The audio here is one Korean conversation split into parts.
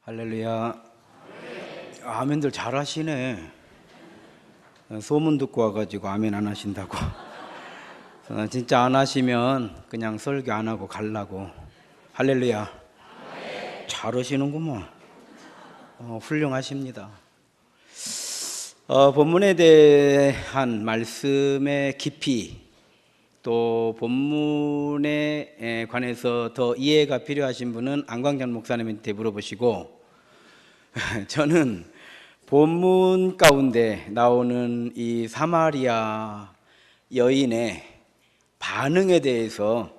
할렐루야. 아멘들 잘하시네. 소문 듣고 와가지고 아멘 안 하신다고. 진짜 안 하시면 그냥 설교 안 하고 갈라고. 할렐루야. 잘하시는구만. 훌륭하십니다. 본문에 대한 말씀의 깊이, 또 본문에 관해서 더 이해가 필요하신 분은 안광장 목사님한테 물어보시고, 저는 본문 가운데 나오는 이 사마리아 여인의 반응에 대해서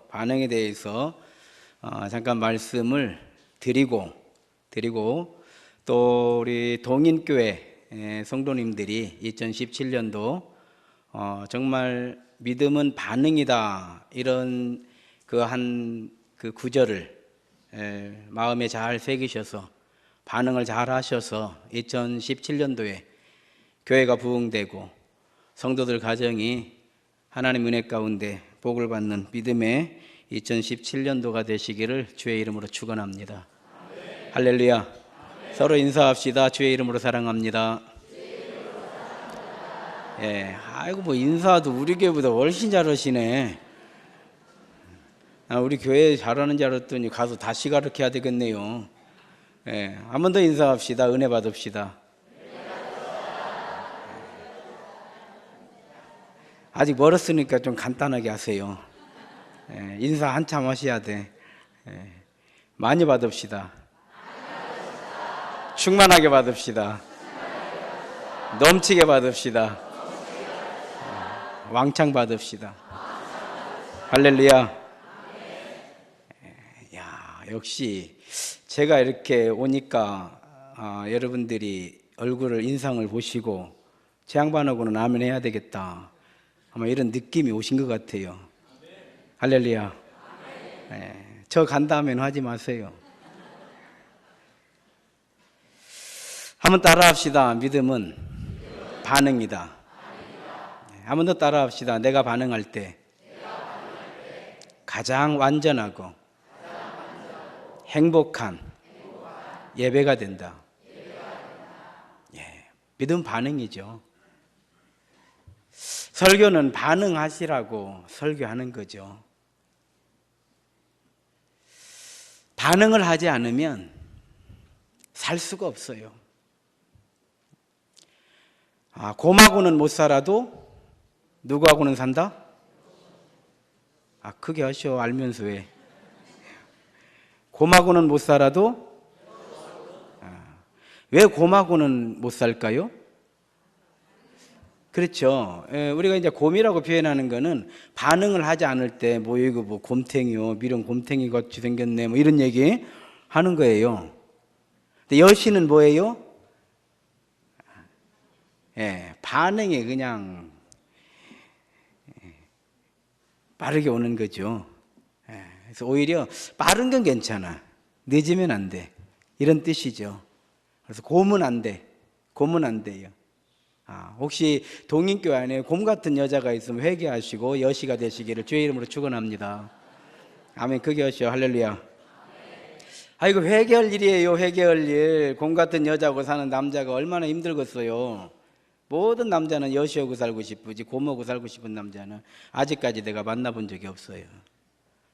잠깐 말씀을 드리고 또 우리 동인교회 성도님들이 2017년도 정말 믿음은 반응이다, 이런 그 구절을 마음에 잘 새기셔서 반응을 잘 하셔서 2017년도에 교회가 부흥되고 성도들 가정이 하나님 은혜 가운데 복을 받는 믿음의 2017년도가 되시기를 주의 이름으로 축원합니다. 할렐루야. 서로 인사합시다. 주의 이름으로 사랑합니다. 아이고 뭐 인사도 우리 교회보다 훨씬 잘하시네. 우리 교회 잘하는 줄 알았더니 가서 다시 가르쳐야 되겠네요. 한 번 더 인사합시다. 은혜 받읍시다. 아직 멀었으니까 좀 간단하게 하세요. 인사 한참 하셔야 돼. 많이 받읍시다. 충만하게 받읍시다. 넘치게 받읍시다. 왕창 받읍시다. 할렐루야. 역시 제가 이렇게 오니까 여러분들이 얼굴을 인상을 보시고 제 양반하고는 아멘 해야 되겠다, 아마 이런 느낌이 오신 것 같아요. 할렐루야. 저 간다면 하지 마세요. 한번 따라합시다. 믿음은 반응이다. 한번 더 따라합시다. 내가 반응할 때 가장 완전하고 행복한 예배가 된다. 믿음 반응이죠. 설교는 반응하시라고 설교하는 거죠. 반응을 하지 않으면 살 수가 없어요. 곰하고는 못 살아도 누구하고는 산다? 크게 하셔. 알면서 왜? 곰하고는 못 살아도 왜 곰하고는 못 살까요? 그렇죠. 우리가 이제 곰이라고 표현하는 거는 반응을 하지 않을 때 뭐 이거 뭐 곰탱이요, 미련 곰탱이 같이 생겼네, 뭐 이런 얘기 하는 거예요. 근데 여신은 뭐예요? 반응이 그냥 빠르게 오는 거죠. 그래서 오히려 빠른 건 괜찮아, 늦으면 안 돼, 이런 뜻이죠. 그래서 곰은 안 돼. 곰은 안 돼요. 혹시 동인교회 안에 곰 같은 여자가 있으면 회개하시고 여시가 되시기를 주의 이름으로 축원합니다. 아멘. 크게 하시오. 할렐루야. 이거 회개할 일이에요. 회개할 일. 곰 같은 여자하고 사는 남자가 얼마나 힘들겠어요. 모든 남자는 여시하고 살고 싶으지 곰하고 살고 싶은 남자는 아직까지 내가 만나본 적이 없어요.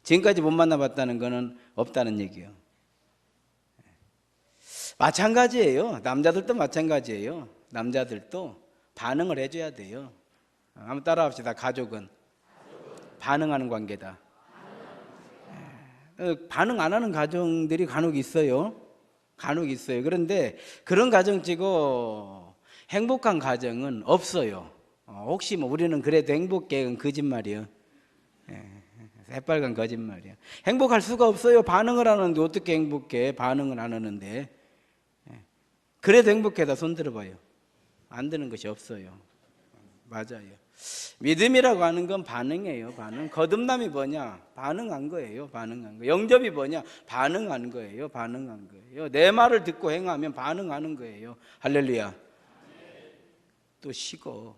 지금까지 못 만나봤다는 거는 없다는 얘기예요. 마찬가지예요. 남자들도 마찬가지예요. 남자들도 반응을 해줘야 돼요. 한번 따라합시다. 가족은 반응하는 관계다. 반응 안 하는 가정들이 간혹 있어요. 그런데 그런 가정치고 행복한 가정은 없어요. 혹시 뭐 우리는 그래도 행복해, 거짓말이에요. 새빨간 거짓말이에요. 행복할 수가 없어요. 반응을 하는데 어떻게 행복해? 반응을 안 하는데. 그래도 행복해다 손 들어봐요. 안 되는 것이 없어요. 맞아요. 믿음이라고 하는 건 반응이에요. 반응. 거듭남이 뭐냐? 반응한 거예요. 반응한 거. 영접이 뭐냐? 반응한 거예요. 반응한 거예요. 내 말을 듣고 행하면 반응하는 거예요. 할렐루야. 또 식어.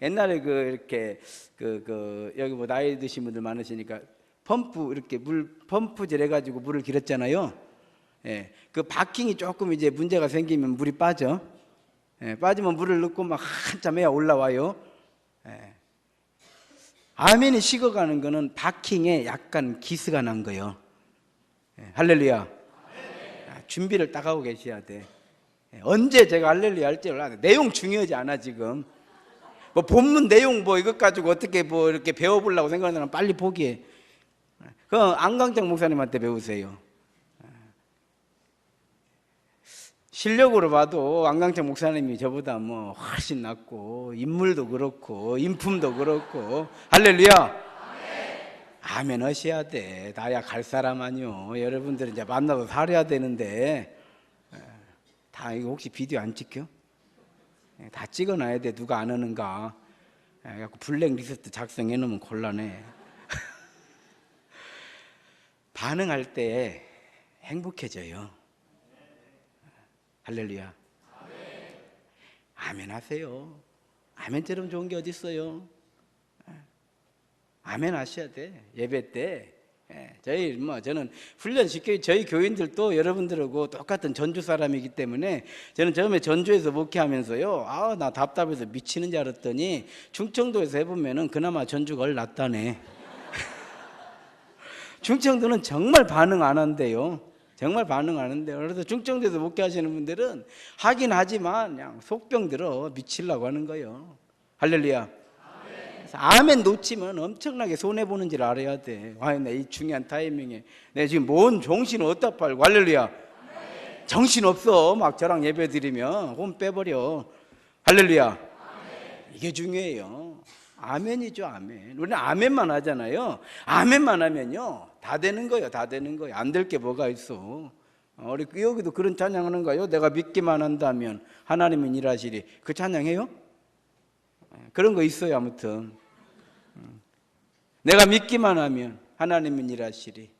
옛날에 이렇게 여기 뭐 나이 드신 분들 많으시니까 펌프 이렇게 물 펌프질 해가지고 물을 길었잖아요. 예, 그 바킹이 조금 이제 문제가 생기면 물이 빠져. 예, 빠지면 물을 넣고 막 한참 해야 올라와요. 예. 아멘이 식어가는 거는 바킹에 약간 기스가 난 거예요. 예, 할렐루야. 준비를 딱 하고 계셔야 돼. 예, 언제 제가 할렐루야 할지 몰라. 내용 중요하지 않아 지금. 뭐 본문 내용 뭐 이것 가지고 어떻게 뭐 이렇게 배워보려고 생각하는 사람 빨리 포기해. 그 안강정 목사님한테 배우세요. 실력으로 봐도 안강정 목사님이 저보다 뭐 훨씬 낫고 인물도 그렇고 인품도 그렇고. 할렐루야. 아멘 하셔야 돼. 나야 갈 사람 아니요. 여러분들은 이제 만나서 살아야 되는데. 다 이거 혹시 비디오 안 찍혀? 다 찍어놔야 돼. 누가 안 하는가. 블랙리스트 작성해 놓으면 곤란해. 반응할 때 행복해져요. 할렐루야. 아멘 하세요. 아멘처럼 좋은 게 어디 있어요? 아멘 하셔야 돼. 예배 때. 저는 훈련시켜요. 저희 교인들도 여러분들하고 똑같은 전주 사람이기 때문에 저는 처음에 전주에서 목회하면서요, 나 답답해서 미치는 줄 알았더니 충청도에서 해보면은 그나마 전주가 훨 낫다네. 충청도는 정말 반응 안 한대요. 정말 반응 안 한대요. 그래서 충청도에서 목회하시는 분들은 하긴 하지만 그냥 속병 들어 미치려고 하는 거예요. 할렐루야. 아멘 놓치면 엄청나게 손해보는 줄 알아야 돼. 이 중요한 타이밍에 내가 지금 뭔 정신을 어디다 팔고. 할렐루야. 정신 없어. 막 저랑 예배 드리면 혼 빼버려. 할렐루야. 이게 중요해요. 아멘이죠. 아멘. 우리는 아멘만 하잖아요. 아멘만 하면요 다 되는 거예요. 다 되는 거예요. 안 될 게 뭐가 있어. 우리 여기도 그런 찬양하는가요? 내가 믿기만 한다면 하나님은 일하시리. 그 찬양해요? 그런 거 있어요. 아무튼 내가 믿기만 하면 하나님은 일하시리.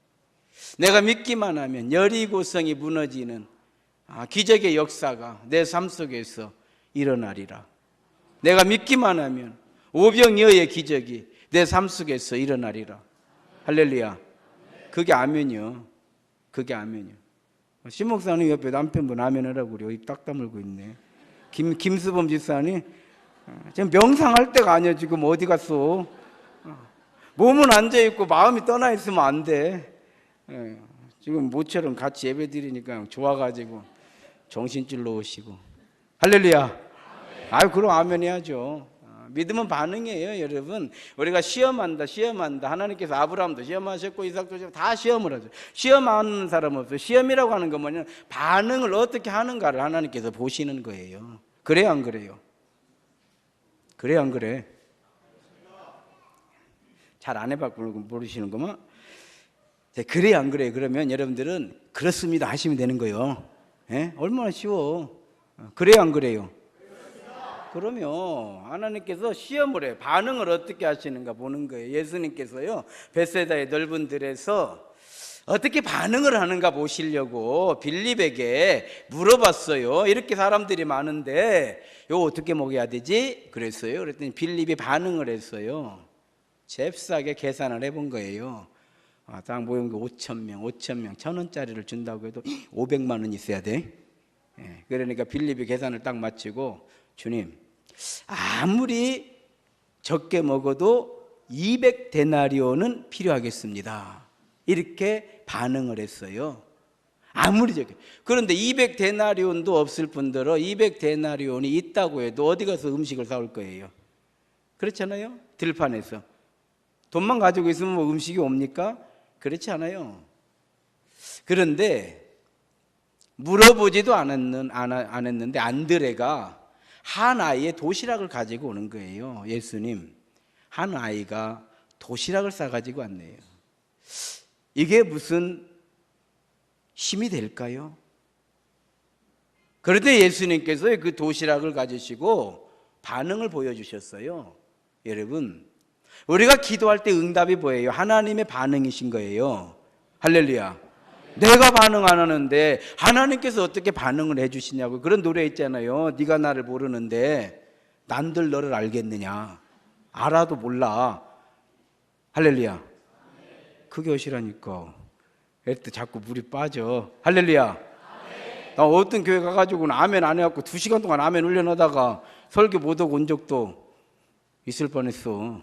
내가 믿기만 하면 여리고성이 무너지는 기적의 역사가 내 삶 속에서 일어나리라. 내가 믿기만 하면 오병이어의 기적이 내 삶 속에서 일어나리라. 할렐루야. 그게 아멘이요. 그게 아멘이요. 신 목사님 옆에 남편분 아멘 하라고 그래요. 입 딱 다물고 있네. 김수범 집사님 지금 명상할 때가 아니야. 지금 어디 갔어? 몸은 앉아있고 마음이 떠나 있으면 안 돼. 지금 모처럼 같이 예배 드리니까 좋아가지고 정신줄로 오시고. 할렐루야. 그럼 아멘 해야죠. 믿음은 반응이에요. 여러분, 우리가 시험한다 하나님께서 아브라함도 시험하셨고 이삭도 다 시험을 하죠. 시험하는 사람 없어요. 시험이라고 하는 건 뭐냐면 반응을 어떻게 하는가를 하나님께서 보시는 거예요. 그래요 안 그래요? 그래 안 그래? 잘 안 해봤고 모르시는구만. 그래 안 그래? 그러면 여러분들은 그렇습니다 하시면 되는 거예요. 얼마나 쉬워. 그래요 안 그래요? 그러면 하나님께서 시험을 해요. 반응을 어떻게 하시는가 보는 거예요. 예수님께서요 벳세다의 넓은 들에서 어떻게 반응을 하는가 보시려고 빌립에게 물어봤어요. 이렇게 사람들이 많은데 이거 어떻게 먹여야 되지? 그랬어요. 그랬더니 빌립이 반응을 했어요. 잽싸게 계산을 해본 거예요. 딱 모인 게 5,000명 1,000원짜리를 준다고 해도 500만 원 있어야 돼. 그러니까 빌립이 계산을 딱 마치고, 주님 아무리 적게 먹어도 200데나리온은 필요하겠습니다. 이렇게 반응을 했어요. 아무리 적게. 그런데 200데나리온도 없을 뿐더러 200데나리온이 있다고 해도 어디 가서 음식을 사올 거예요? 그렇잖아요. 들판에서 돈만 가지고 있으면 뭐 음식이 옵니까? 그렇지 않아요. 그런데 물어보지도 않았는데 안드레가 한 아이의 도시락을 가지고 오는 거예요. 예수님, 한 아이가 도시락을 싸가지고 왔네요. 이게 무슨 힘이 될까요? 그런데 예수님께서 그 도시락을 가지시고 반응을 보여주셨어요. 여러분, 우리가 기도할 때 응답이 뭐예요? 하나님의 반응이신 거예요. 할렐루야. 내가 반응 안 하는데 하나님께서 어떻게 반응을 해주시냐고. 그런 노래 있잖아요. 네가 나를 모르는데 난들 너를 알겠느냐. 알아도 몰라. 할렐루야. 그게 어시라니까. 이때 자꾸 물이 빠져. 할렐루야. 나 어떤 교회 가가지고는 아멘 안 해갖고 2시간 동안 아멘 훈련하다가 설교 못 오고 온 적도 있을 뻔했어.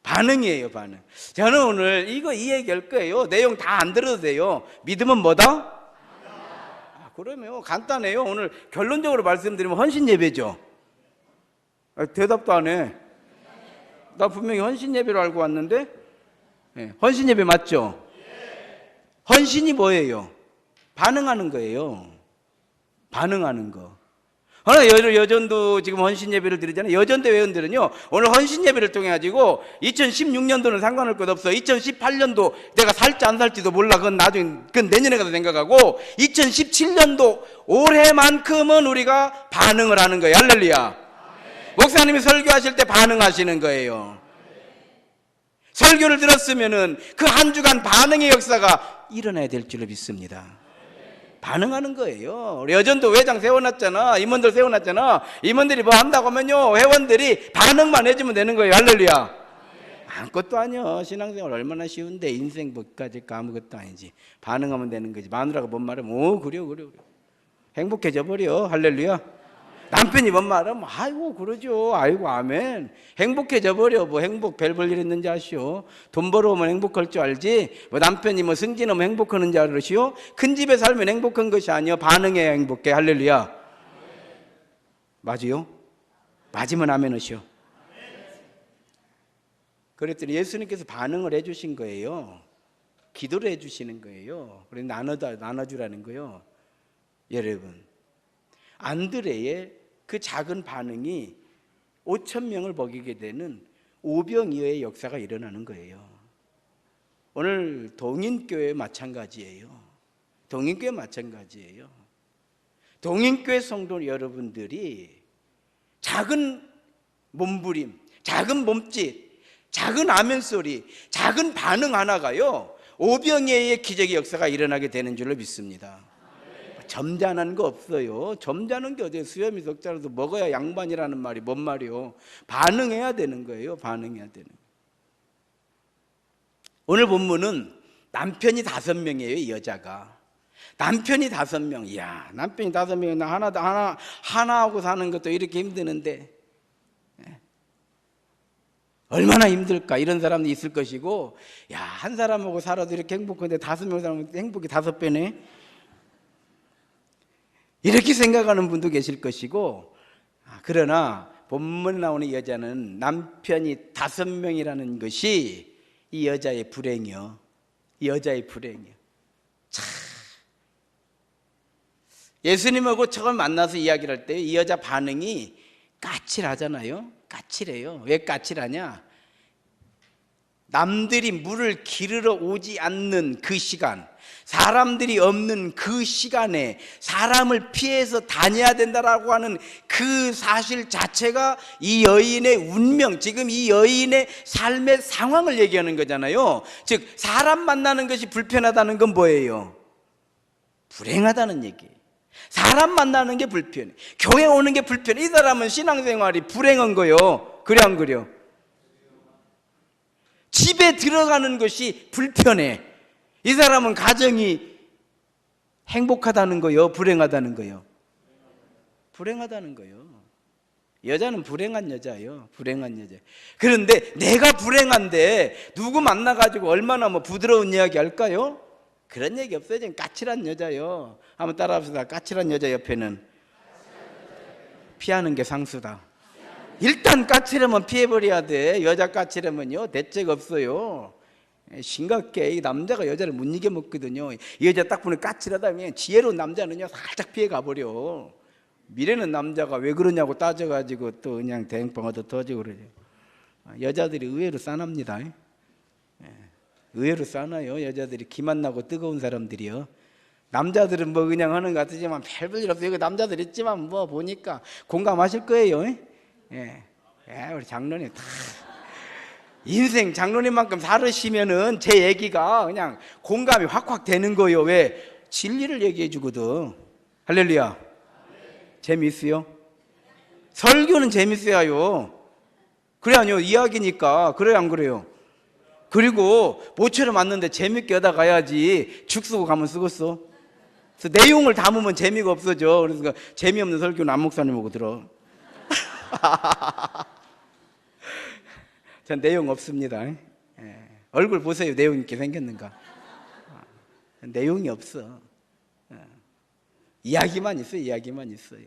반응이에요, 반응. 저는 오늘 이 얘기 할 거예요. 내용 다 안 들어도 돼요. 믿음은 뭐다? 그러면 간단해요. 오늘 결론적으로 말씀드리면 헌신 예배죠. 대답도 안 해. 나 분명히 헌신 예배로 알고 왔는데. 헌신 예배 맞죠? 헌신이 뭐예요? 반응하는 거예요. 반응하는 거. 여전도 지금 헌신 예배를 드리잖아요. 여전대 회원들은요, 오늘 헌신 예배를 통해 가지고 2016년도는 상관할 것 없어. 2018년도 내가 살지 안 살지도 몰라. 그건 나중에, 그건 내년에 가서 생각하고, 2017년도 올해만큼은 우리가 반응을 하는 거예요. 할렐루야. 목사님이 설교하실 때 반응하시는 거예요. 설교를 들었으면은 그 한 주간 반응의 역사가 일어나야 될 줄로 믿습니다. 반응하는 거예요. 우리 여전도 회장 세워놨잖아. 임원들 세워놨잖아. 임원들이 뭐 한다고 하면요, 회원들이 반응만 해주면 되는 거예요. 할렐루야. 아무것도 아니야. 신앙생활 얼마나 쉬운데, 인생 뭐까지 아무것도 아니지. 반응하면 되는 거지. 마누라가 뭔 말하면 그래. 행복해져 버려. 할렐루야. 남편이 뭔 말하면 아이고 그러죠. 아이고 아멘. 행복해져 버려. 뭐 행복 별 볼 일 있는지 아시오? 돈 벌어오면 행복할 줄 알지. 뭐 남편이 뭐 승진하면 행복하는 줄 알으시오? 큰 집에 살면 행복한 것이 아니요, 반응해야 행복해. 할렐루야. 맞아요? 맞으면 아멘 하시오. 그랬더니 예수님께서 반응을 해주신 거예요. 기도를 해주시는 거예요. 그래서 나눠주라는 거예요. 여러분, 안드레의 그 작은 반응이 5,000명을 먹이게 되는 오병이어의 역사가 일어나는 거예요. 오늘 동인교회 마찬가지예요. 동인교회 성도 여러분들이 작은 몸부림, 작은 몸짓, 작은 아멘 소리, 작은 반응 하나가요, 오병이어의 기적의 역사가 일어나게 되는 줄로 믿습니다. 점잖은 거 없어요. 점잖은 게 어디에 수염이 적잖아도 먹어야 양반이라는 말이 뭔 말이요? 반응해야 되는 거예요. 반응해야 되는 거예요. 오늘 본문은 남편이 5명이에요. 이 여자가 남편이 5명. 이야, 남편이 5명이 나 하나하고 사는 것도 이렇게 힘드는데 얼마나 힘들까. 이런 사람도 있을 것이고, 야, 한 사람하고 살아도 이렇게 행복한데 5명 살면 행복이 5배네. 이렇게 생각하는 분도 계실 것이고, 그러나 본문에 나오는 여자는 남편이 5명이라는 것이 이 여자의 불행이요. 이 여자의 불행이요. 참, 예수님하고 처음 만나서 이야기를 할 때 이 여자 반응이 까칠하잖아요. 까칠해요. 왜 까칠하냐? 남들이 물을 기르러 오지 않는 그 시간, 사람들이 없는 그 시간에 사람을 피해서 다녀야 된다라고 하는 그 사실 자체가 이 여인의 운명, 지금 이 여인의 삶의 상황을 얘기하는 거잖아요. 즉, 사람 만나는 것이 불편하다는 건 뭐예요? 불행하다는 얘기예요. 사람 만나는 게 불편해. 교회 오는 게 불편해. 이 사람은 신앙생활이 불행한 거요. 그래 안 그래요? 집에 들어가는 것이 불편해. 이 사람은 가정이 행복하다는 거요, 불행하다는 거요? 불행하다는 거요. 여자는 불행한 여자예요. 불행한 여자. 그런데 내가 불행한데 누구 만나가지고 얼마나 뭐 부드러운 이야기 할까요? 그런 얘기 없어요. 지금 까칠한 여자요. 한번 따라합시다. 까칠한 여자 옆에는 피하는 게 상수다. 일단 까칠하면 피해버려야 돼. 여자 까칠하면요, 대책 없어요. 심각해. 이 남자가 여자를 못 이겨먹거든요. 이 여자 딱 보면 까칠하다. 그냥 지혜로운 남자는요, 살짝 피해 가버려. 미래는 남자가 왜 그러냐고 따져가지고 또 그냥 대행빵 얻어 터지고 그러죠. 여자들이 의외로 싸납니다. 의외로 싸나요. 여자들이 기만 나고 뜨거운 사람들이요. 남자들은 뭐 그냥 하는 것 같지만 별볼 일 없어요. 여기 남자들 있지만 뭐 보니까 공감하실 거예요. 우리 장로님 다 인생 장로님만큼 살으시면은 제 얘기가 그냥 공감이 확확 되는 거예요. 왜? 진리를 얘기해 주거든. 할렐루야. 재미있어요? 설교는 재밌어야요. 그래 아니요, 이야기니까. 그래요 안 그래요? 그리고 모처럼 왔는데 재밌게 하다 가야지. 죽 쓰고 가면 쓰겠어? 그래서 내용을 담으면 재미가 없어져. 그래서 재미없는 설교는 안 목사님 보고 들어. 전 내용 없습니다. 예. 얼굴 보세요. 내용 있게 생겼는가. 내용이 없어. 이야기만 있어요. 이야기만 있어요.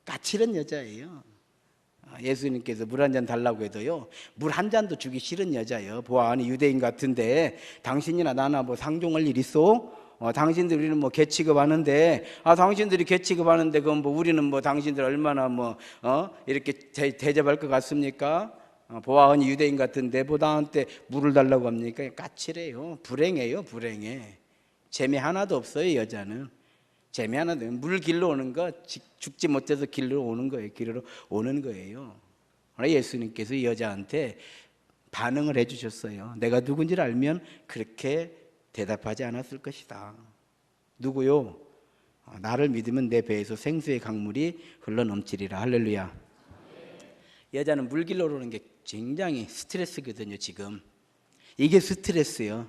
까칠한 여자예요. 예수님께서 물 한 잔 달라고 해도요, 물 한 잔도 주기 싫은 여자예요. 보아하니 유대인 같은데 당신이나 나나 뭐 상종할 일 있어? 당신들 우리는 뭐 개취급하는데, 당신들이 개취급하는데 그건 뭐 우리는 뭐 당신들 얼마나 뭐 이렇게 대접할 것 같습니까? 보아하니 유대인 같은데 보다한테 물을 달라고 합니까? 까칠해요. 불행해요. 불행해. 재미 하나도 없어요. 여자는 재미 하나도. 물 길러 오는 거, 죽지 못해서 길러 오는 거예요. 길러 오는 거예요. 예수님께서 이 여자한테 반응을 해주셨어요. 내가 누군지를 알면 그렇게 대답하지 않았을 것이다. 누구요? 나를 믿으면 내 배에서 생수의 강물이 흘러넘치리라. 할렐루야. 여자는 물 길러 오는 게 굉장히 스트레스거든요. 지금 이게 스트레스예요.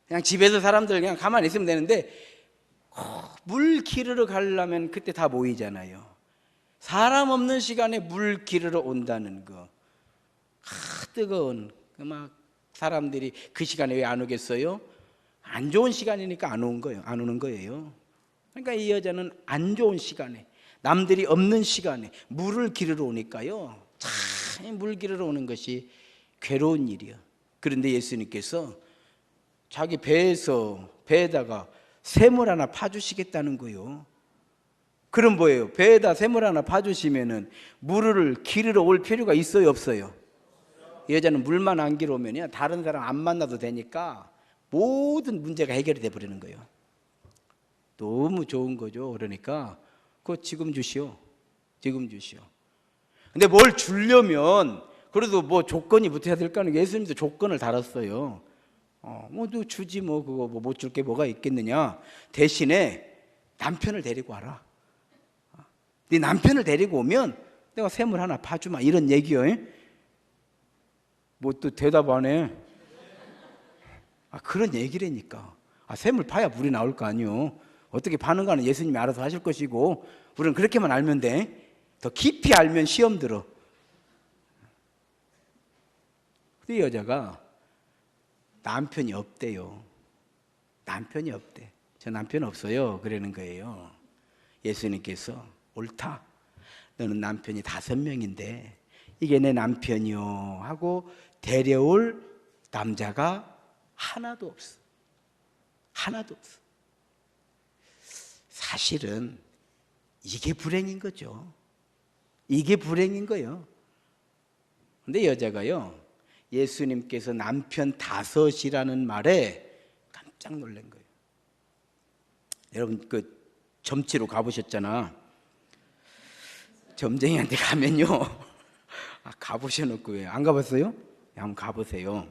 그냥 집에서 사람들 그냥 가만히 있으면 되는데 물 기르러 가려면 그때 다 모이잖아요. 사람 없는 시간에 물 기르러 온다는 거. 뜨거운 막 사람들이 그 시간에 왜 안 오겠어요? 안 좋은 시간이니까 안 온 거예요. 안 오는 거예요. 그러니까 이 여자는 안 좋은 시간에, 남들이 없는 시간에 물을 기르러 오니까요, 참 물 기르러 오는 것이 괴로운 일이야. 그런데 예수님께서 자기 배에다가 샘을 하나 파주시겠다는 거예요. 그럼 뭐예요? 배에다 샘을 하나 파주시면은 물을 기르러 올 필요가 있어요, 없어요? 이 여자는 물만 안 기르면요, 다른 사람 안 만나도 되니까 모든 문제가 해결이 돼 버리는 거예요. 너무 좋은 거죠. 그러니까 그거 지금 주시오. 지금 주시오. 근데 뭘 주려면 그래도 뭐 조건이 붙어야 될 거 아니에요. 예수님도 조건을 달았어요. 너 주지 뭐 그거 뭐 못 줄 게 뭐가 있겠느냐. 대신에 남편을 데리고 와라. 네 남편을 데리고 오면 내가 샘을 하나 파주마. 이런 얘기요. 뭐 또 대답 안 해. 그런 얘기라니까. 샘을 파야 물이 나올 거 아니요. 어떻게 파는가는 예수님이 알아서 하실 것이고 우리는 그렇게만 알면 돼. 더 깊이 알면 시험 들어. 이 여자가 남편이 없대요. 남편이 없대. 저 남편 없어요. 그러는 거예요. 예수님께서 옳다. 너는 남편이 5명인데 이게 내 남편이요 하고 데려올 남자가 하나도 없어. 하나도 없어. 사실은 이게 불행인 거죠. 이게 불행인 거예요. 근데 여자가요, 예수님께서 남편 5이라는 말에 깜짝 놀란 거예요. 여러분 그 점치러 가보셨잖아. 점쟁이한테 가면요, 가보셔놓고 왜 안 가봤어요? 한번 가보세요.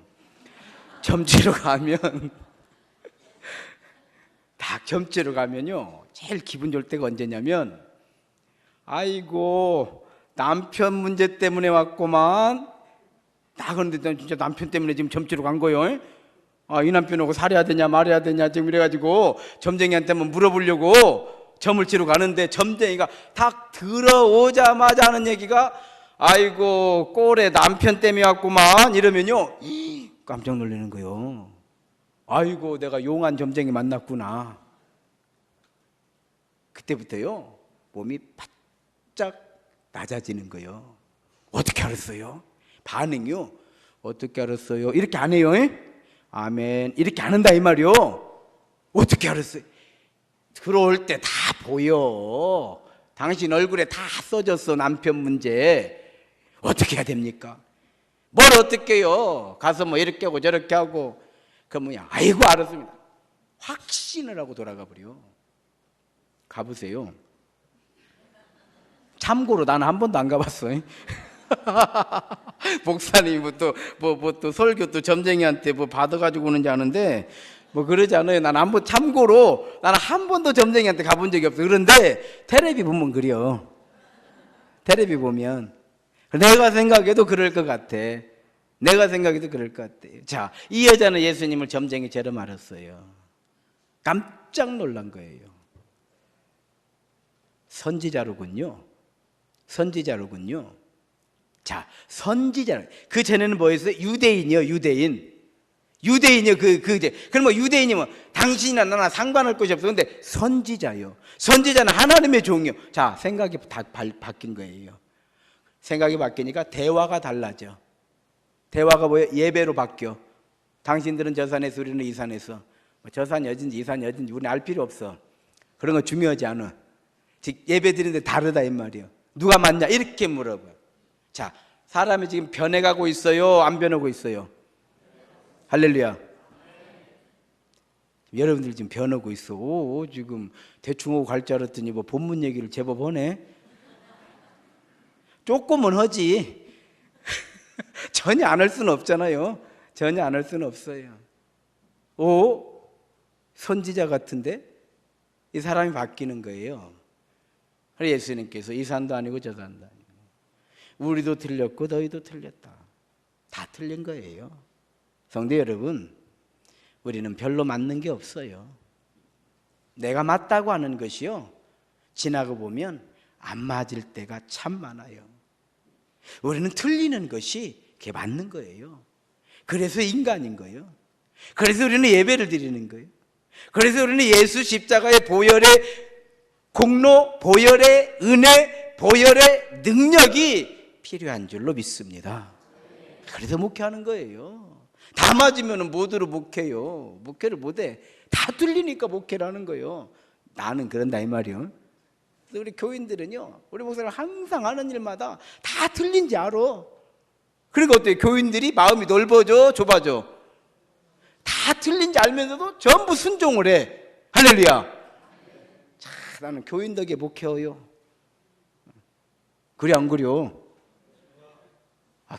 점치러 가면 딱 점치러 가면요, 제일 기분 좋을 때가 언제냐면, 아이고 남편 문제 때문에 왔구만. 나 그런데 난 진짜 남편 때문에 지금 점치러 간 거요. 이 남편하고 살아야 되냐 말아야 되냐 지금 이래가지고 점쟁이한테만 물어보려고 점을 치러 가는데, 점쟁이가 딱 들어오자마자 하는 얘기가 아이고 꼴에 남편 때문에 왔구만 이러면요, 깜짝 놀라는 거예요. 아이고 내가 용한 점쟁이 만났구나. 그때부터요 몸이 바짝 낮아지는 거예요. 어떻게 알았어요? 반응이요. 어떻게 알았어요? 이렇게 안 해요. 아멘. 이렇게 안 한다 이 말이요. 어떻게 알았어요? 들어올 때 다 보여. 당신 얼굴에 다 써졌어. 남편 문제. 어떻게 해야 됩니까? 뭘 어떻게 해요? 가서 뭐 이렇게 하고 저렇게 하고. 그 뭐냐, 아이고 알았습니다. 확신을 하고 돌아가 버려. 가보세요. 참고로 나는 한 번도 안 가봤어요. 목사님이 또 설교 또 점쟁이한테 뭐 받아가지고 오는지 아는데 뭐 그러지 않아요. 나는 참고로 나는 한 번도 점쟁이한테 가본 적이 없어. 그런데 텔레비 보면 그래요. 텔레비 보면 내가 생각해도 그럴 것 같아. 내가 생각해도 그럴 것 같아요. 자, 이 여자는 예수님을 점쟁이처럼 알았어요. 깜짝 놀란 거예요. 선지자로군요. 선지자로군요. 자, 선지자. 그 전에는 뭐였어요? 유대인이요, 유대인. 유대인이요, 그럼 뭐 유대인이면 당신이나 나나 상관할 것이 없어. 근데 선지자요. 선지자는 하나님의 종이요. 자, 생각이 다 바뀐 거예요. 생각이 바뀌니까 대화가 달라져. 대화가 뭐예요? 예배로 바뀌어. 당신들은 저 산에서 우리는 이 산에서. 저 산이 어딘지 이 산이 어딘지 우리는 알 필요 없어. 그런 거 중요하지 않아. 즉 예배 드리는데 다르다 이 말이에요. 누가 맞냐 이렇게 물어봐요. 자, 사람이 지금 변해가고 있어요? 안 변하고 있어요? 할렐루야. 여러분들 지금 변하고 있어. 지금 대충 오고 갈 줄 알았더니 뭐 본문 얘기를 제법 하네. 조금은 하지. 전혀 안 할 수는 없잖아요. 전혀 안 할 수는 없어요. 선지자 같은데? 이 사람이 바뀌는 거예요. 그래서 예수님께서 이 산도 아니고 저 산도 아니고 우리도 틀렸고 너희도 틀렸다. 다 틀린 거예요. 성도 여러분, 우리는 별로 맞는 게 없어요. 내가 맞다고 하는 것이요, 지나고 보면 안 맞을 때가 참 많아요. 우리는 틀리는 것이 그게 맞는 거예요. 그래서 인간인 거예요. 그래서 우리는 예배를 드리는 거예요. 그래서 우리는 예수 십자가의 보혈의 공로, 보혈의 은혜, 보혈의 능력이 필요한 줄로 믿습니다. 그래서 목회하는 거예요. 다 맞으면 모두로 목회요. 목회를 못해. 다 틀리니까 목회를 하는 거예요. 나는 그런다 이 말이요. 그래서 우리 교인들은요, 우리 목사님 항상 하는 일마다 다 틀린지 알아. 그러니까 어때요? 교인들이 마음이 넓어져, 좁아져? 다 틀린지 알면서도 전부 순종을 해. 할렐루야. 자, 나는 교인 덕에 목회해요. 그래 안 그려?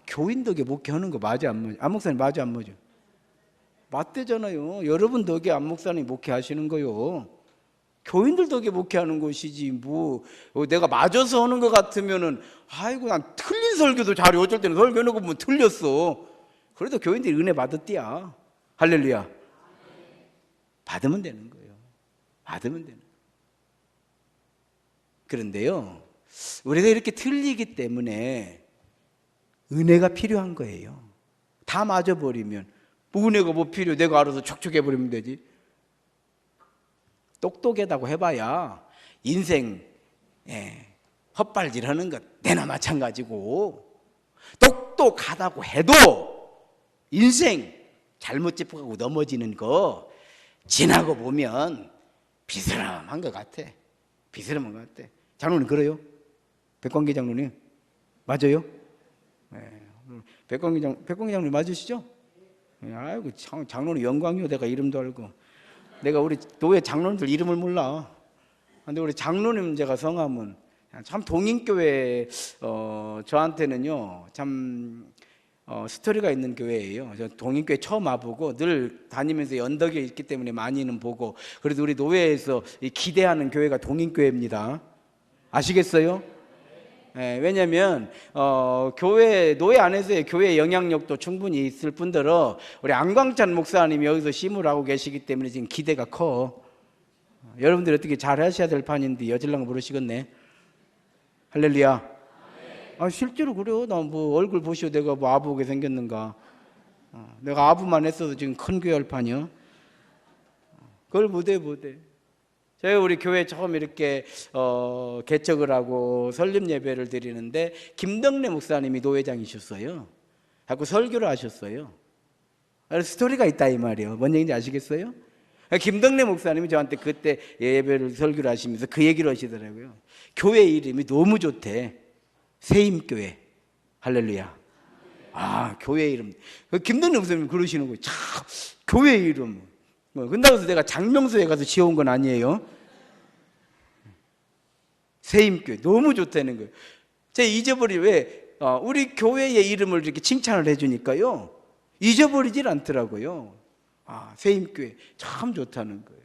교인 덕에 목회하는 거 맞아 안 맞아? 안 목사님 맞아 안 맞아? 맞대잖아요. 여러분 덕에 안 목사님 목회하시는 거요. 교인들 덕에 목회하는 것이지 뭐 내가 맞아서 하는 것 같으면은 아이고 난 틀린 설교도 잘해. 어쩔 때는 설교해놓고 보면 틀렸어. 그래도 교인들이 은혜 받았디야. 할렐루야. 받으면 되는 거예요. 받으면 되는 거예요. 그런데요, 우리가 이렇게 틀리기 때문에 은혜가 필요한 거예요. 다 맞아버리면 뭐 은혜가 뭐 필요해. 내가 알아서 촉촉해버리면 되지. 똑똑하다고 해봐야 인생 헛발질하는 것 내나 마찬가지고, 똑똑하다고 해도 인생 잘못 짚어가고 넘어지는 거 지나고 보면 비스름한 것 같아. 비스름한 것 같아. 장로님 그래요? 백광기 장로님 맞아요? 백광기 장로님 맞으시죠? 아이고 장로님 영광이요. 내가 이름도 알고. 내가 우리 교회 장로님들 이름을 몰라. 근데 우리 장로님 제가 성함은 참 동인교회 저한테는요 참 스토리가 있는 교회예요. 저 동인교회 처음 와보고 늘 다니면서 연덕에 있기 때문에 많이는 보고, 그래도 우리 노회에서 기대하는 교회가 동인교회입니다. 아시겠어요? 왜냐하면 교회 노예 안에서의 교회 영향력도 충분히 있을 뿐더러 우리 안광찬 목사님이 여기서 심을 하고 계시기 때문에 지금 기대가 커. 여러분들이 어떻게 잘 하셔야 될 판인데 여질랑 모르시겠네. 할렐루야. 실제로 그래요. 나 뭐 얼굴 보시오 내가 뭐 아부하게 생겼는가. 내가 아부만 했어도 지금 큰 교회 할 판이요. 그걸 못해. 저희 우리 교회 처음 이렇게 개척을 하고 설립 예배를 드리는데 김덕래 목사님이 노회장이셨어요. 자꾸 설교를 하셨어요. 스토리가 있다 이 말이에요. 뭔 얘기인지 아시겠어요? 김덕래 목사님이 저한테 그때 예배를 설교를 하시면서 그 얘기를 하시더라고요. 교회 이름이 너무 좋대. 세임교회. 할렐루야. 교회 이름. 김덕래 목사님이 그러시는 거예요. 참, 교회 이름. 근다고 해서 내가 장명소에 가서 지어온 건 아니에요. 세임교회 너무 좋다는 거예요. 제가 왜 우리 교회의 이름을 이렇게 칭찬을 해주니까요 잊어버리질 않더라고요. 세임교회 참 좋다는 거예요.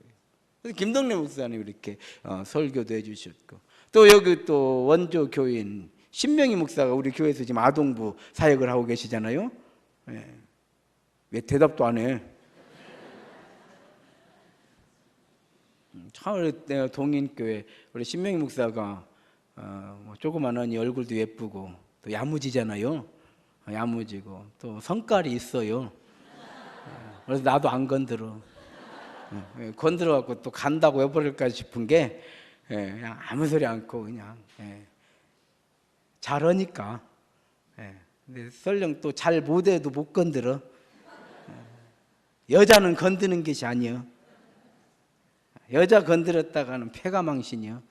그래서 김덕래 목사님 이렇게 설교도 해주셨고, 또 여기 또 원조 교인 신명희 목사가 우리 교회에서 지금 아동부 사역을 하고 계시잖아요. 왜 대답도 안 해? 참 내가 동인교회 우리 신명희 목사가 조그만하니 얼굴도 예쁘고 또 야무지잖아요. 야무지고 또 성깔이 있어요. 그래서 나도 안 건드려. 건드려갖고 또 간다고 해버릴까 싶은 게 그냥 아무 소리 않고 그냥 잘하니까. 근데 설령 또 잘 못해도 못 건드려. 여자는 건드는 것이 아니여. 여자 건드렸다가는 패가망신이요.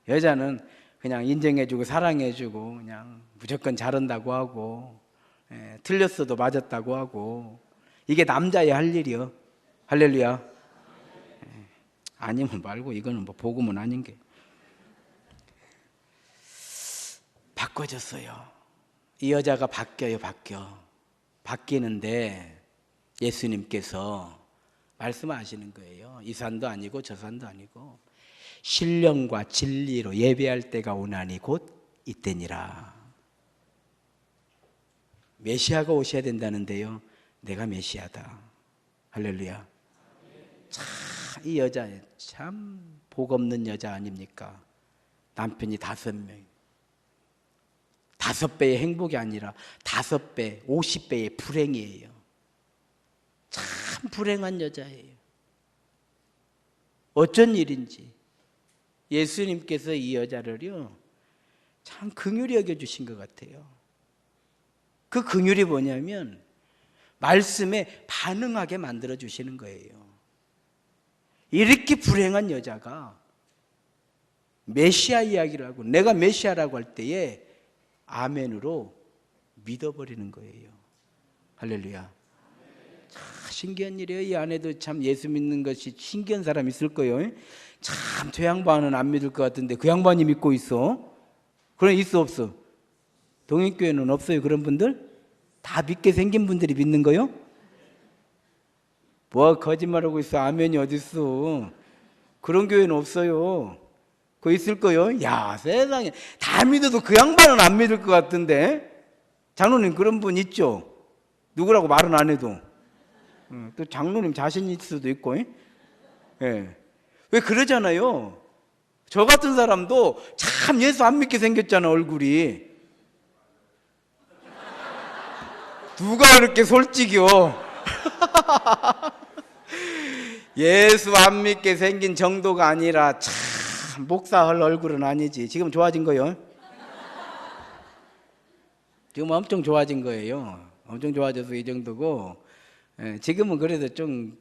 여자는 그냥 인정해주고 사랑해주고 그냥 무조건 잘한다고 하고 틀렸어도 맞았다고 하고 이게 남자의 할 일이요. 할렐루야. 아니면 말고 이거는 뭐 복음은 아닌 게. 바꿔졌어요. 이 여자가 바뀌어요. 바뀌는데 예수님께서 말씀하시는 거예요. 이 산도 아니고 저 산도 아니고 신령과 진리로 예배할 때가 오나니 곧 이때니라. 메시아가 오셔야 된다는데요. 내가 메시아다. 할렐루야. 참 이 여자 참 복 없는 여자 아닙니까? 남편이 5명. 5배의 행복이 아니라 5배, 50배의 불행이에요. 참 불행한 여자예요. 어쩐 일인지 예수님께서 이 여자를요 참 긍휼히 여겨주신 것 같아요. 그 긍휼이 뭐냐면 말씀에 반응하게 만들어 주시는 거예요. 이렇게 불행한 여자가 메시아 이야기를 하고 내가 메시아라고 할 때에 아멘으로 믿어버리는 거예요. 할렐루야. 참 신기한 일이에요. 이 안에도 참 예수 믿는 것이 신기한 사람 있을 거예요. 참 저 양반은 안 믿을 것 같은데 그 양반이 믿고 있어. 그럼 있어 없어? 동인교회는 없어요 그런 분들? 다 믿게 생긴 분들이 믿는 거요? 뭐 거짓말하고 있어. 아멘이 어딨어. 그런 교회는 없어요. 그거 있을 거요? 야 세상에 다 믿어도 그 양반은 안 믿을 것 같은데. 장로님 그런 분 있죠? 누구라고 말은 안 해도. 또 장로님 자신 있을 수도 있고. 예. 왜 그러잖아요. 저 같은 사람도 참 예수 안 믿게 생겼잖아 얼굴이. 누가 그렇게 솔직이요. 예수 안 믿게 생긴 정도가 아니라 참 목사 할 얼굴은 아니지. 지금 좋아진 거요. 지금 엄청 좋아진 거예요. 엄청 좋아져서 이 정도고 지금은 그래도 좀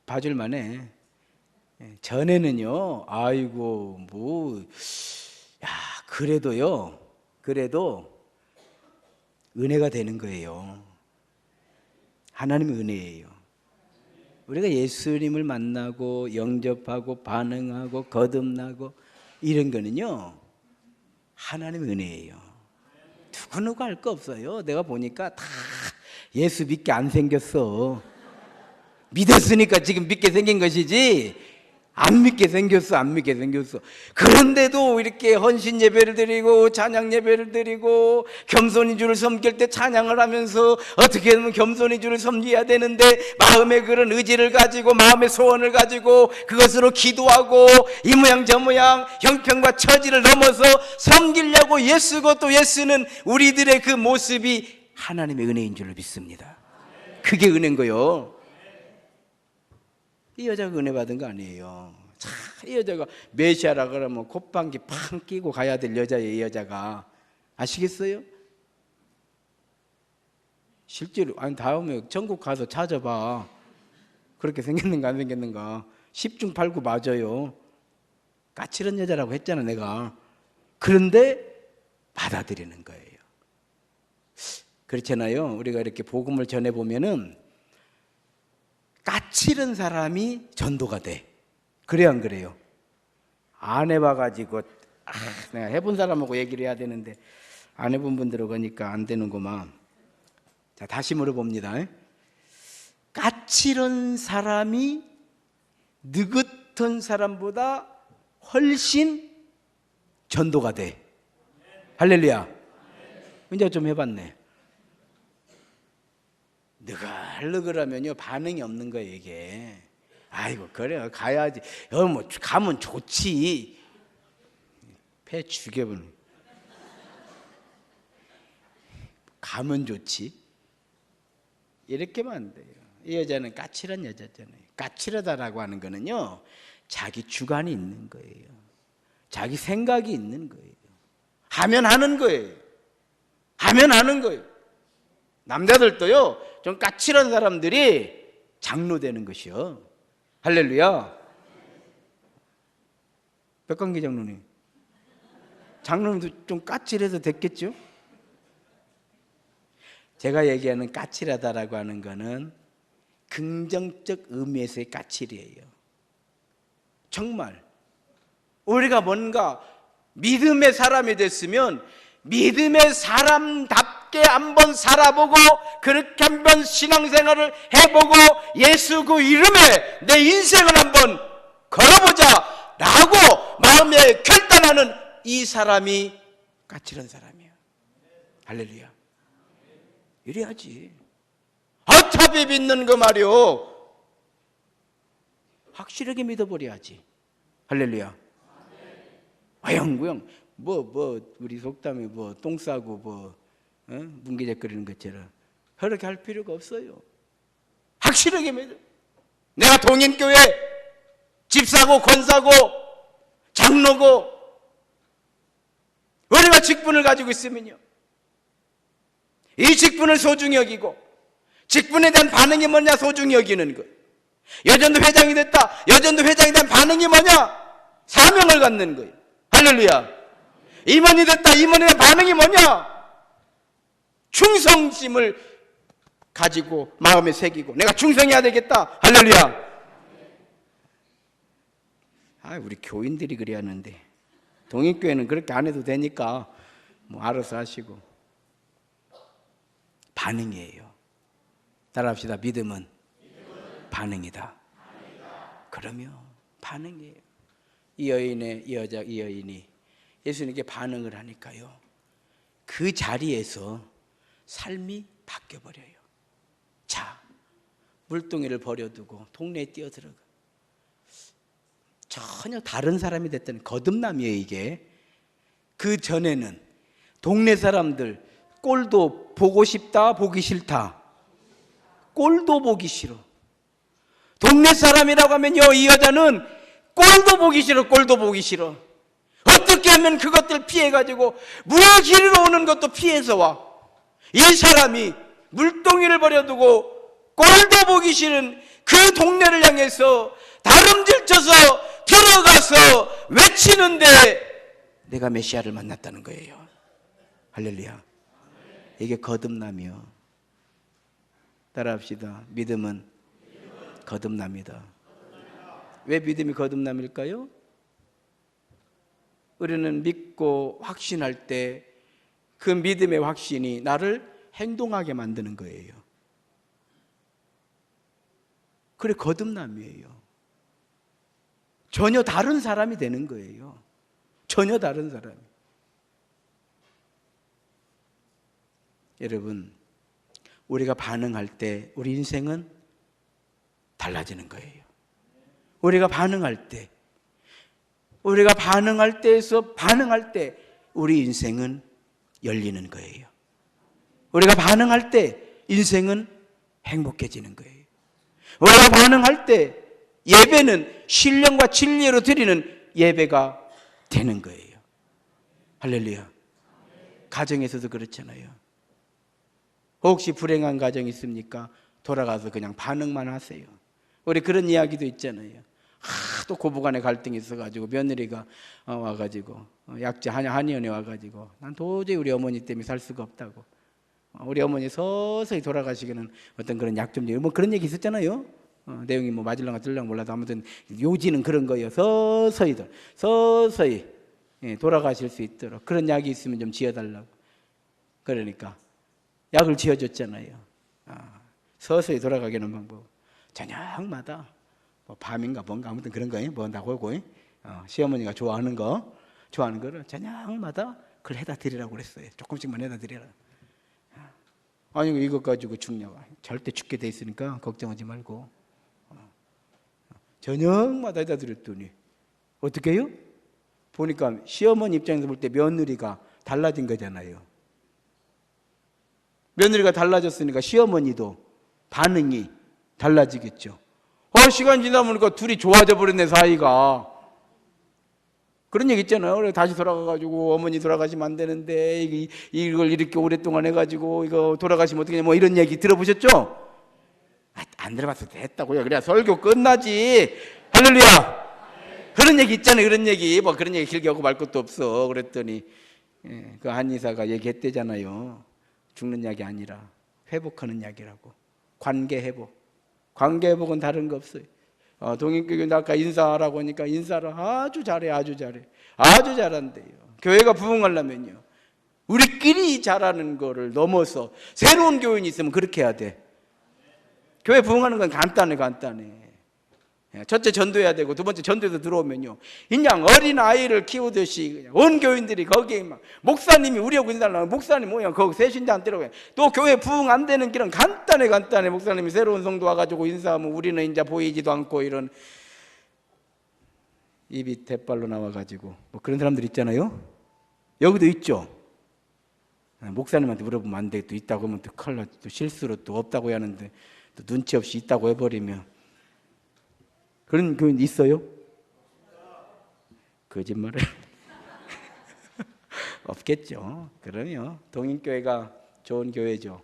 봐줄 만해. 전에는요 아이고 뭐 야 그래도 은혜가 되는 거예요. 하나님의 은혜예요. 우리가 예수님을 만나고 영접하고 반응하고 거듭나고 이런 거는요 하나님의 은혜예요. 누구 할 거 없어요. 내가 보니까 다 예수 믿게 안 생겼어. 믿었으니까 지금 믿게 생긴 것이지 안 믿게 생겼어. 그런데도 이렇게 헌신 예배를 드리고 찬양 예배를 드리고 겸손히 주를 섬길 때 찬양을 하면서 어떻게 하면 겸손히 주를 섬겨야 되는데 마음의 그런 의지를 가지고 마음의 소원을 가지고 그것으로 기도하고 이 모양 저 모양 형편과 처지를 넘어서 섬기려고 예수고 또 예수는 우리들의 그 모습이 하나님의 은혜인 줄 믿습니다. 그게 은혜인 거요. 이 여자가 은혜 받은 거 아니에요. 참, 이 여자가 메시아라 그러면 콧방귀 팡 끼고 가야 될 여자예요. 이 여자가 아시겠어요? 실제로 아니 다음에 전국 가서 찾아봐. 그렇게 생겼는가 안 생겼는가. 10중 8구 맞아요. 까칠한 여자라고 했잖아 내가. 그런데 받아들이는 거예요. 그렇잖아요. 우리가 이렇게 복음을 전해보면은 까칠한 사람이 전도가 돼. 그래요 안 그래요? 안 해봐가지고 내가 해본 사람하고 얘기를 해야 되는데 안 해본 분들하고 하니까 안 되는구만. 자 다시 물어봅니다. 까칠한 사람이 느긋한 사람보다 훨씬 전도가 돼. 할렐루야. 이제 좀 해봤네. 느글느글하면요 반응이 없는 거예요 이게. 아이고 그래 가야지. 뭐 가면 좋지. 폐 죽여버려. 가면 좋지. 이렇게만 안 돼요. 이 여자는 까칠한 여자잖아요. 까칠하다라고 하는 거는요, 자기 주관이 있는 거예요. 자기 생각이 있는 거예요. 하면 하는 거예요. 하면 하는 거예요. 남자들도요, 좀 까칠한 사람들이 장로 되는 것이요. 할렐루야. 백광기 장로님, 장로님도 좀 까칠해서 됐겠죠? 제가 얘기하는 까칠하다라고 하는 거는 긍정적 의미에서의 까칠이에요. 정말 우리가 뭔가 믿음의 사람이 됐으면 믿음의 사람답게 한번 살아보고 그렇게 한번 신앙생활을 해보고 예수 그 이름에 내 인생을 한번 걸어보자 라고 마음에 결단하는 이 사람이 까칠한 사람이에요. 할렐루야. 이래야지. 어차피 믿는 거 말이요, 확실하게 믿어버려야지. 할렐루야. 어영구영 우리 속담에 똥 싸고 뭉개적거리는 것처럼 그렇게 할 필요가 없어요. 확실하게 믿어. 내가 동인교회 집사고 권사고 장로고 우리가 직분을 가지고 있으면요, 이 직분을 소중히 여기고 직분에 대한 반응이 뭐냐 소중히 여기는 거예요. 여전도 회장이 됐다. 여전도 회장에 대한 반응이 뭐냐? 사명을 갖는 거예요. 할렐루야. 임원이 됐다. 임원에 대한 반응이 뭐냐? 충성심을 가지고 마음에 새기고 내가 충성해야 되겠다. 할렐루야. 우리 교인들이 그래야 하는데 동인교회는 그렇게 안 해도 되니까 알아서 하시고. 반응이에요. 따라합시다. 믿음은 반응이다. 그러면 반응이에요. 이 여인이 예수님께 반응을 하니까요, 그 자리에서 삶이 바뀌어버려요. 자, 물동이를 버려두고 동네에 뛰어들어가. 전혀 다른 사람이 됐다는 거듭남이에요. 이게 그 전에는 동네 사람들 꼴도 보고 싶다, 보기 싫다. 꼴도 보기 싫어. 동네 사람이라고 하면요, 이 여자는 꼴도 보기 싫어. 꼴도 보기 싫어. 어떻게 하면 그것들 피해가지고 물 기르러 오는 것도 피해서 와. 이 사람이 물동이를 버려두고 꼴도 보기 싫은 그 동네를 향해서 다름질쳐서 들어가서 외치는데 내가 메시아를 만났다는 거예요. 할렐루야. 이게 거듭남이요. 따라합시다. 믿음은 거듭납니다. 왜 믿음이 거듭남일까요? 우리는 믿고 확신할 때 그 믿음의 확신이 나를 행동하게 만드는 거예요. 그래 거듭남이에요. 전혀 다른 사람이 되는 거예요. 전혀 다른 사람이. 여러분, 우리가 반응할 때 우리 인생은 달라지는 거예요. 우리가 반응할 때 우리 인생은 열리는 거예요. 우리가 반응할 때 인생은 행복해지는 거예요. 우리가 반응할 때 예배는 신령과 진리로 드리는 예배가 되는 거예요. 할렐루야. 가정에서도 그렇잖아요. 혹시 불행한 가정 있습니까? 돌아가서 그냥 반응만 하세요. 우리 그런 이야기도 있잖아요. 또 고부간에 갈등이 있어가지고 며느리가 와가지고 약자 한의원에 와가지고 난 도저히 우리 어머니 때문에 살 수가 없다고. 우리 어머니 서서히 돌아가시기는 어떤 그런 약 좀 그런 얘기 있었잖아요. 내용이 맞을랑가 들랑가 몰라도 아무튼 요지는 그런 거예요. 서서히 돌아가실 수 있도록 그런 약이 있으면 좀 지어달라고. 그러니까 약을 지어줬잖아요. 서서히 돌아가게 하는 방법. 저녁마다 밤인가 뭔가 아무튼 그런 거예요. 뭐 나고고 시어머니가 좋아하는 거를 저녁마다 그걸 해다 드리라고 그랬어요. 조금씩만 해다 드리라. 아니 이것 가지고 죽냐고. 절대 죽게 돼 있으니까 걱정하지 말고. 저녁마다 해다 드렸더니 어떻게 해요? 보니까 시어머니 입장에서 볼 때 며느리가 달라진 거잖아요. 며느리가 달라졌으니까 시어머니도 반응이 달라지겠죠. 시간 지나보니까 둘이 좋아져 버렸네, 사이가. 그런 얘기 있잖아요. 그래, 다시 돌아가가지고 어머니 돌아가시면 안 되는데 이걸 이렇게 오랫동안 해가지고 이거 돌아가시면 어떻게 뭐 이런 얘기 들어보셨죠? 안 들어봤을 때 했다고요. 그래야 설교 끝나지. 할렐루야. 그런 얘기 있잖아요. 그런 얘기 뭐 그런 얘기 길게 하고 말 것도 없어. 그랬더니 그 한의사가 얘기했대잖아요. 죽는 약이 아니라 회복하는 약이라고. 관계 회복. 관계 회복은 다른 거 없어요. 동인교회 아까 인사하라고 하니까 인사를 아주 잘해. 아주 잘한대요. 교회가 부흥하려면요, 우리끼리 잘하는 거를 넘어서 새로운 교인이 있으면 그렇게 해야 돼. 교회 부흥하는 건 간단해. 첫째 전도해야 되고, 두 번째 전도에서 들어오면요, 그냥 어린 아이를 키우듯이 그냥 온 교인들이 거기에 막 목사님이 우리하고 인사하려면 목사님 뭐야 거기 새신자 안 들어가요. 또 교회 부흥 안 되는 길은 간단해. 목사님이 새로운 성도 와가지고 인사하면 우리는 이제 보이지도 않고 이런 입이 대빨로 나와가지고 뭐 그런 사람들 있잖아요. 여기도 있죠. 목사님한테 물어보면 안 돼. 또 있다고 하면 또 큰일 나. 또 실수로 또 없다고 하는데 또 눈치 없이 있다고 해버리면. 그런 교인 있어요? 거짓말을 없겠죠. 그러면 동인교회가 좋은 교회죠.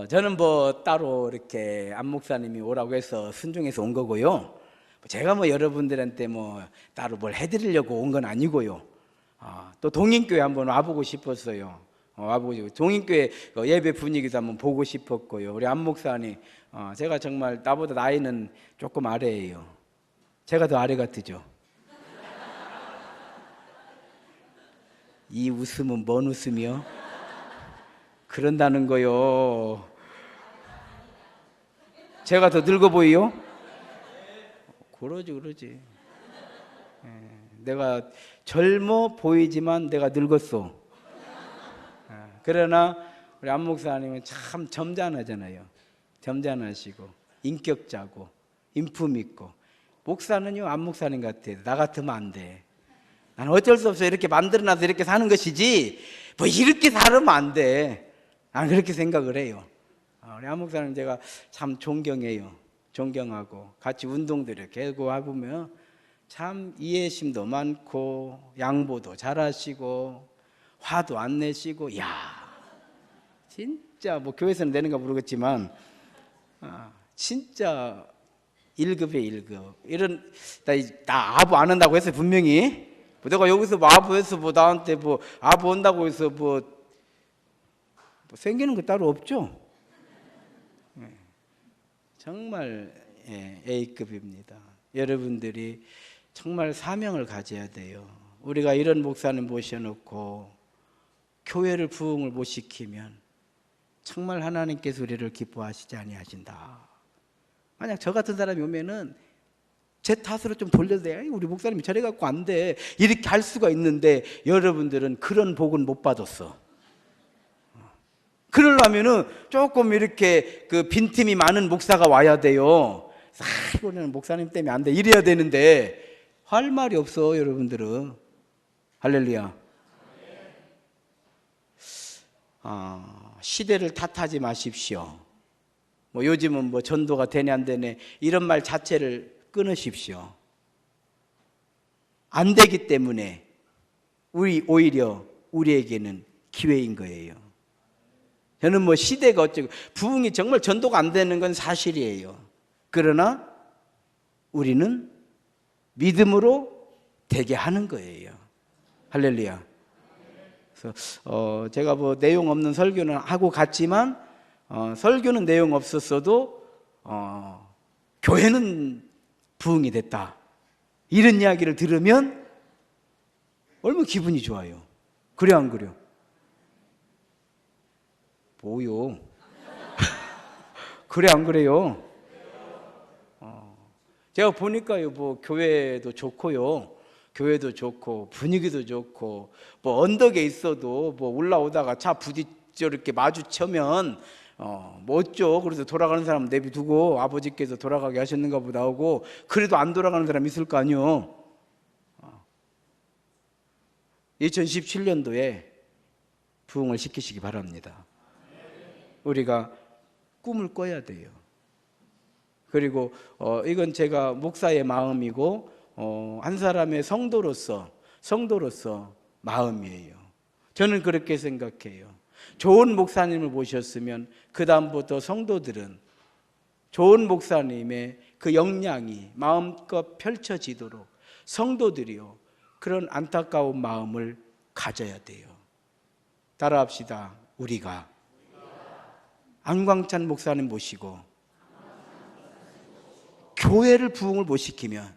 저는 뭐 따로 이렇게 안 목사님이 오라고 해서 순종해서 온 거고요. 제가 뭐 여러분들한테 뭐 따로 뭘 해드리려고 온 건 아니고요. 또 동인교회 한번 와보고 싶었어요. 동인교회 예배 분위기도 한번 보고 싶었고요. 우리 안 목사님, 제가 정말 나보다 나이는 조금 아래예요. 제가 더 아래 같으죠. 이 웃음은 뭔 웃음이요? 그런다는 거요. 제가 더 늙어 보이요? 그러지. 내가 젊어 보이지만 내가 늙었어. 그러나 우리 안 목사님은 참 점잖하잖아요. 점잖으시고 인격자고 인품 있고. 목사는요, 안 목사님 같아요. 나 같으면 안 돼. 나는 어쩔 수 없어. 이렇게 만들어놔서 이렇게 사는 것이지 뭐 이렇게 살면 안 돼. 난 그렇게 생각을 해요. 우리 안 목사님 제가 참 존경해요. 존경하고 같이 운동도 이렇게 하고 해보면 참 이해심도 많고 양보도 잘하시고 화도 안 내시고, 야, 진짜 뭐 교회에서는 내는가 모르겠지만 진짜 1급에 1급. 이런 나 아부 안 한다고 해서 분명히 내가 여기서 뭐 아부해서 뭐 나한테 뭐 아부 온다고 해서 뭐 생기는 거 따로 없죠. 정말 A급입니다. 여러분들이 정말 사명을 가져야 돼요. 우리가 이런 목사님 모셔놓고 교회를 부흥을 못 시키면 정말 하나님께서 우리를 기뻐하시지 아니하신다. 만약 저 같은 사람이 오면은 제 탓으로 좀 돌려도 돼. 우리 목사님이 저래갖고 안 돼. 이렇게 할 수가 있는데 여러분들은 그런 복은 못 받았어. 그러려면은 조금 이렇게 그 빈틈이 많은 목사가 와야 돼요. 이거는 목사님 때문에 안 돼. 이래야 되는데 할 말이 없어, 여러분들은. 할렐루야. 시대를 탓하지 마십시오. 뭐 요즘은 뭐 전도가 되냐 안 되네 이런 말 자체를 끊으십시오. 안 되기 때문에 오히려 우리에게는 기회인 거예요. 저는 뭐 시대가 어쩌고 부흥이 정말 전도가 안 되는 건 사실이에요. 그러나 우리는 믿음으로 되게 하는 거예요. 할렐루야. 그래서 제가 뭐 내용 없는 설교는 하고 갔지만 설교는 내용 없었어도 교회는 부흥이 됐다. 이런 이야기를 들으면 얼마나 기분이 좋아요. 그래 안 그래요? 뭐요? 그래 안 그래요? 제가 보니까요, 뭐 교회도 좋고요. 교회도 좋고 분위기도 좋고 뭐 언덕에 있어도 뭐 올라오다가 차 부딪혀 이렇게 마주치면 뭐 어쩌? 그래서 돌아가는 사람 내비두고 아버지께서 돌아가게 하셨는가 보다 하고, 그래도 안 돌아가는 사람 있을 거 아니요. 2017년도에 부흥을 시키시기 바랍니다. 우리가 꿈을 꿔야 돼요. 그리고 이건 제가 목사의 마음이고 한 사람의 성도로서 마음이에요. 저는 그렇게 생각해요. 좋은 목사님을 모셨으면 그 다음부터 성도들은 좋은 목사님의 그 역량이 마음껏 펼쳐지도록 성도들이요, 그런 안타까운 마음을 가져야 돼요. 따라합시다. 우리가 안광찬 목사님 모시고 교회를 부흥을 못 시키면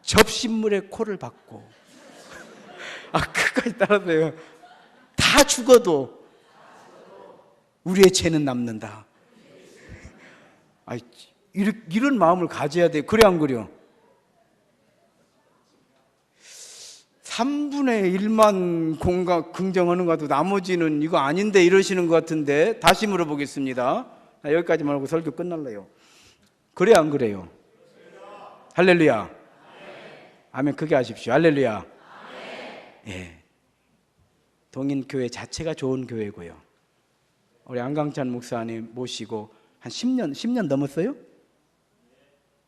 접신물에 코를 박고 끝까지 따라서요, 다 죽어도 우리의 죄는 남는다. 이런 마음을 가져야 돼요. 그래 안 그래요? 3분의 1만 긍정하는 것 같고 나머지는 이거 아닌데 이러시는 것 같은데, 다시 물어보겠습니다. 여기까지만 하고 설교 끝날래요. 그래 안 그래요? 할렐루야. 아멘. 크게 하십시오. 할렐루야. 예. 동인교회 자체가 좋은 교회고요. 우리 안광찬 목사님 모시고 한 10년 넘었어요?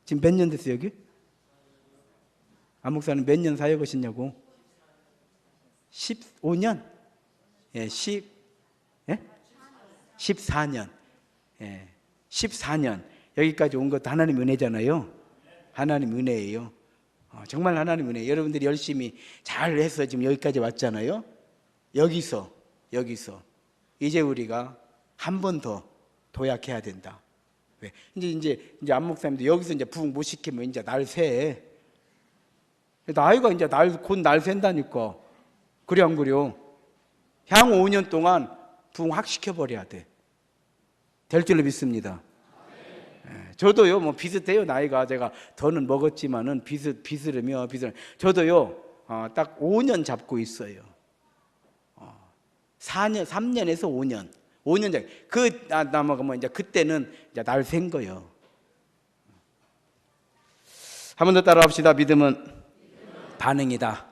지금 몇 년 됐어요 여기? 안 목사님 몇 년 사역하셨냐고? 15년? 예, 14년. 예, 14년. 여기까지 온 것도 하나님 은혜잖아요. 하나님 은혜예요. 정말 하나님 은혜. 여러분들이 열심히 잘해서 지금 여기까지 왔잖아요. 여기서 이제 우리가 한 번 더 도약해야 된다. 왜? 이제 안 목사님도 여기서 이제 부흥 못 시키면 이제 날 새. 나이가 이제 곧 날 샌다니까. 그래 안 그래요? 향후 5년 동안 부흥 확 시켜버려야 돼. 될 줄로 믿습니다. 저도요, 뭐 비슷해요. 나이가 제가 더는 먹었지만은 비슷하며 저도요, 딱 5년 잡고 있어요. 3년에서 5년. 5년 전에 남아가면 이제 그때는 이제 날 샌 거예요. 한 번 더 따라합시다. 믿음은 반응이다.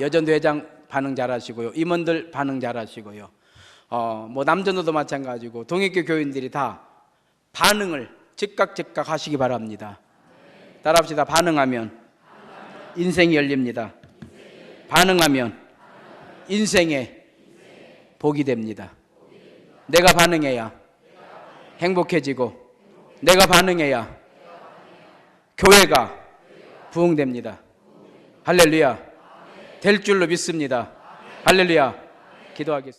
여전도 회장 반응 잘하시고요. 임원들 반응 잘하시고요. 뭐 남전도도 마찬가지고 동익교 교인들이 다 반응을 즉각 하시기 바랍니다. 따라합시다. 반응하면 인생이 열립니다. 반응하면 인생에 복이 됩니다. 내가 반응해야 행복해지고, 내가 반응해야 교회가 부흥됩니다. 할렐루야. 될 줄로 믿습니다. 할렐루야. 기도하겠습니다.